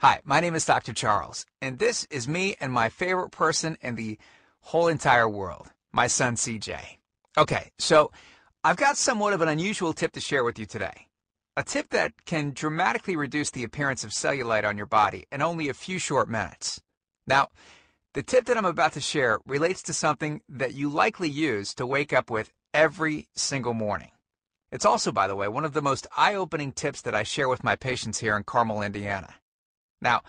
Hi, my name is Dr. Charles, and this is me and my favorite person in the whole entire world, my son CJ. Okay, so I've got somewhat of an unusual tip to share with you today. A tip that can dramatically reduce the appearance of cellulite on your body in only a few short minutes. Now, the tip that I'm about to share relates to something that you likely use to wake up with every single morning. It's also, by the way, one of the most eye-opening tips that I share with my patients here in Carmel, Indiana. Now,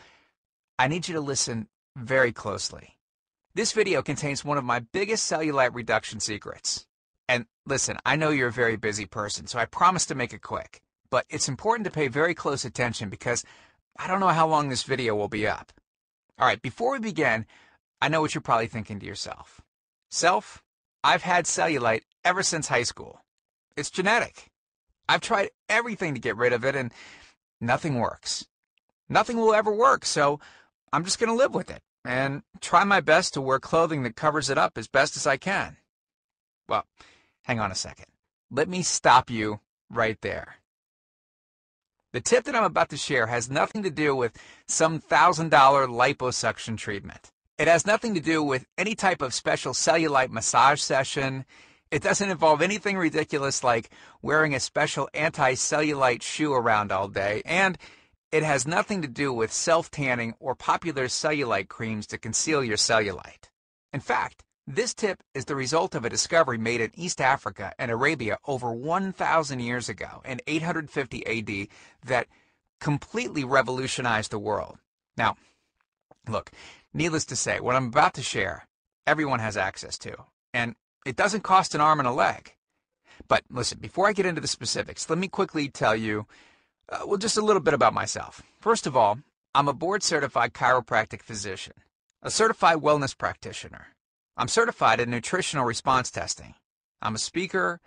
I need you to listen very closely. This video contains one of my biggest cellulite reduction secrets. And listen, I know you're a very busy person, so I promise to make it quick. But it's important to pay very close attention because I don't know how long this video will be up. All right, before we begin, I know what you're probably thinking to yourself. Self, I've had cellulite ever since high school. It's genetic. I've tried everything to get rid of it and nothing works. Nothing will ever work, so I'm just going to live with it and try my best to wear clothing that covers it up as best as I can. Well, hang on a second. Let me stop you right there. The tip that I'm about to share has nothing to do with some $1,000 liposuction treatment. It has nothing to do with any type of special cellulite massage session. It doesn't involve anything ridiculous like wearing a special anti-cellulite shoe around all day, and it has nothing to do with self-tanning or popular cellulite creams to conceal your cellulite. In fact, this tip is the result of a discovery made in East Africa and Arabia over 1,000 years ago in 850 AD that completely revolutionized the world. Now, look, needless to say, what I'm about to share, everyone has access to, and it doesn't cost an arm and a leg. But listen, before I get into the specifics, let me quickly tell you just a little bit about myself. First of all, I'm a board-certified chiropractic physician, a certified wellness practitioner. I'm certified in nutritional response testing. I'm a speaker,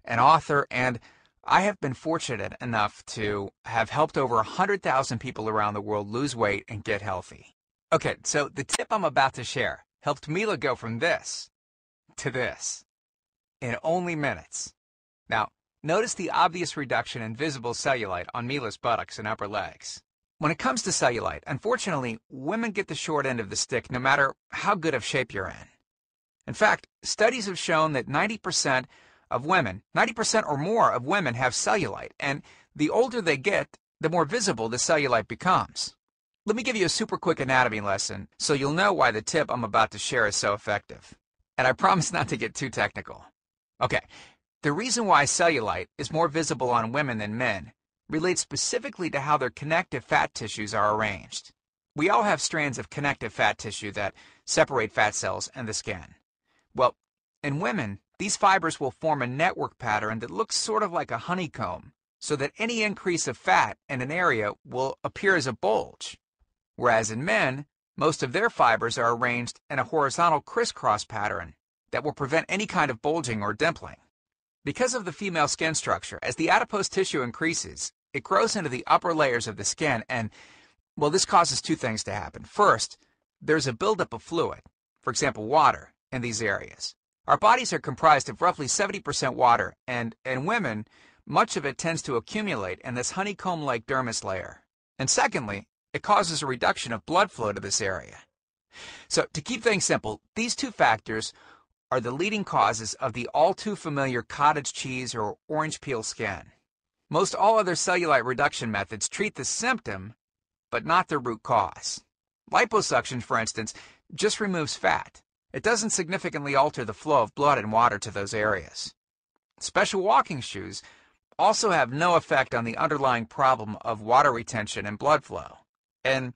an author, and I have been fortunate enough to have helped over 100,000 people around the world lose weight and get healthy. Okay, so the tip I'm about to share helped Mila go from this to this in only minutes. Now, notice the obvious reduction in visible cellulite on Mila's buttocks and upper legs. When it comes to cellulite, unfortunately, women get the short end of the stick no matter how good of shape you're in. In fact, studies have shown that 90% or more of women have cellulite, and the older they get, the more visible the cellulite becomes. Let me give you a super quick anatomy lesson so you'll know why the tip I'm about to share is so effective. And I promise not to get too technical. Okay. The reason why cellulite is more visible on women than men relates specifically to how their connective fat tissues are arranged. We all have strands of connective fat tissue that separate fat cells and the skin. Well, in women, these fibers will form a network pattern that looks sort of like a honeycomb, so that any increase of fat in an area will appear as a bulge. Whereas in men, most of their fibers are arranged in a horizontal crisscross pattern that will prevent any kind of bulging or dimpling. Because of the female skin structure, as the adipose tissue increases, it grows into the upper layers of the skin and, well, this causes two things to happen. First, there's a buildup of fluid, for example, water, in these areas. Our bodies are comprised of roughly 70% water, and in women, much of it tends to accumulate in this honeycomb-like dermis layer. And secondly, it causes a reduction of blood flow to this area. So, to keep things simple, these two factors are the leading causes of the all-too-familiar cottage cheese or orange peel skin. Most all other cellulite reduction methods treat the symptom, but not the root cause. Liposuction, for instance, just removes fat. It doesn't significantly alter the flow of blood and water to those areas. Special walking shoes also have no effect on the underlying problem of water retention and blood flow. And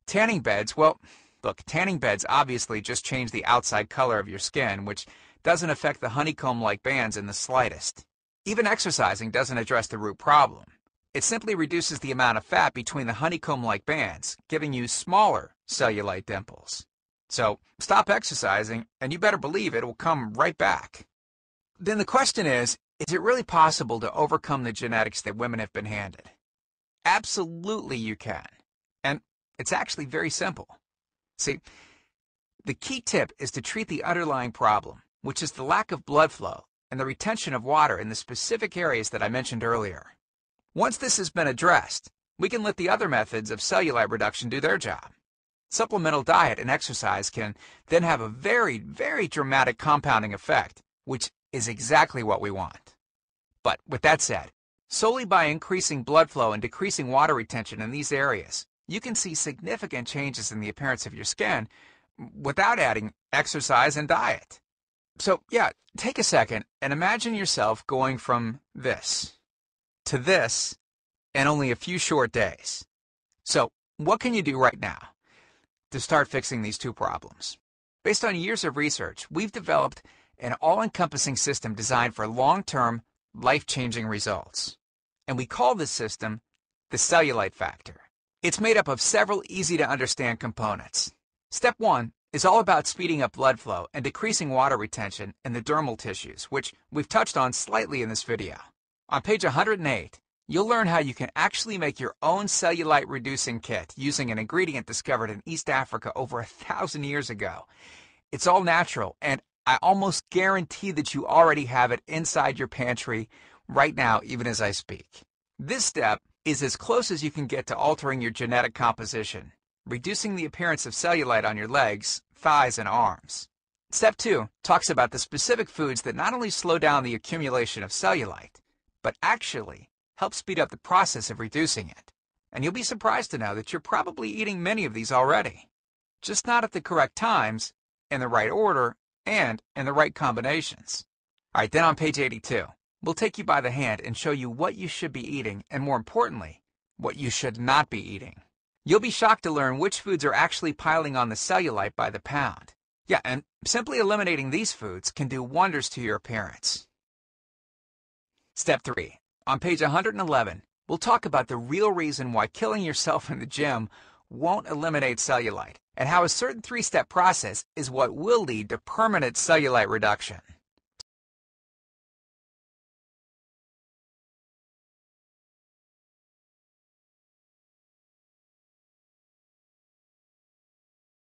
tanning beds, well, look, tanning beds obviously just change the outside color of your skin, which doesn't affect the honeycomb-like bands in the slightest. Even exercising doesn't address the root problem. It simply reduces the amount of fat between the honeycomb-like bands, giving you smaller cellulite dimples. So stop exercising, and you better believe it will come right back. Then the question is it really possible to overcome the genetics that women have been handed? Absolutely you can. And it's actually very simple. See, the key tip is to treat the underlying problem, which is the lack of blood flow and the retention of water in the specific areas that I mentioned earlier. Once this has been addressed, we can let the other methods of cellulite reduction do their job. Supplemental diet and exercise can then have a very, very dramatic compounding effect, which is exactly what we want. But with that said, solely by increasing blood flow and decreasing water retention in these areas, you can see significant changes in the appearance of your skin without adding exercise and diet. So yeah, take a second and imagine yourself going from this to this in only a few short days. So what can you do right now to start fixing these two problems? Based on years of research, we've developed an all-encompassing system designed for long-term, life-changing results. And we call this system the cellulite factor. It's made up of several easy-to-understand components. Step 1 is all about speeding up blood flow and decreasing water retention in the dermal tissues, which we've touched on slightly in this video. On page 108, you'll learn how you can actually make your own cellulite reducing kit using an ingredient discovered in East Africa over 1,000 years ago. It's all natural, and I almost guarantee that you already have it inside your pantry right now, even as I speak. This step is as close as you can get to altering your genetic composition, reducing the appearance of cellulite on your legs, thighs, and arms. Step 2 talks about the specific foods that not only slow down the accumulation of cellulite, but actually help speed up the process of reducing it. And you'll be surprised to know that you're probably eating many of these already, just not at the correct times, in the right order, and in the right combinations. All right, then on page 82, we'll take you by the hand and show you what you should be eating, and more importantly, what you should not be eating. You'll be shocked to learn which foods are actually piling on the cellulite by the pound. Yeah, and simply eliminating these foods can do wonders to your appearance. Step 3. On page 111, we'll talk about the real reason why killing yourself in the gym won't eliminate cellulite, and how a certain 3-step process is what will lead to permanent cellulite reduction.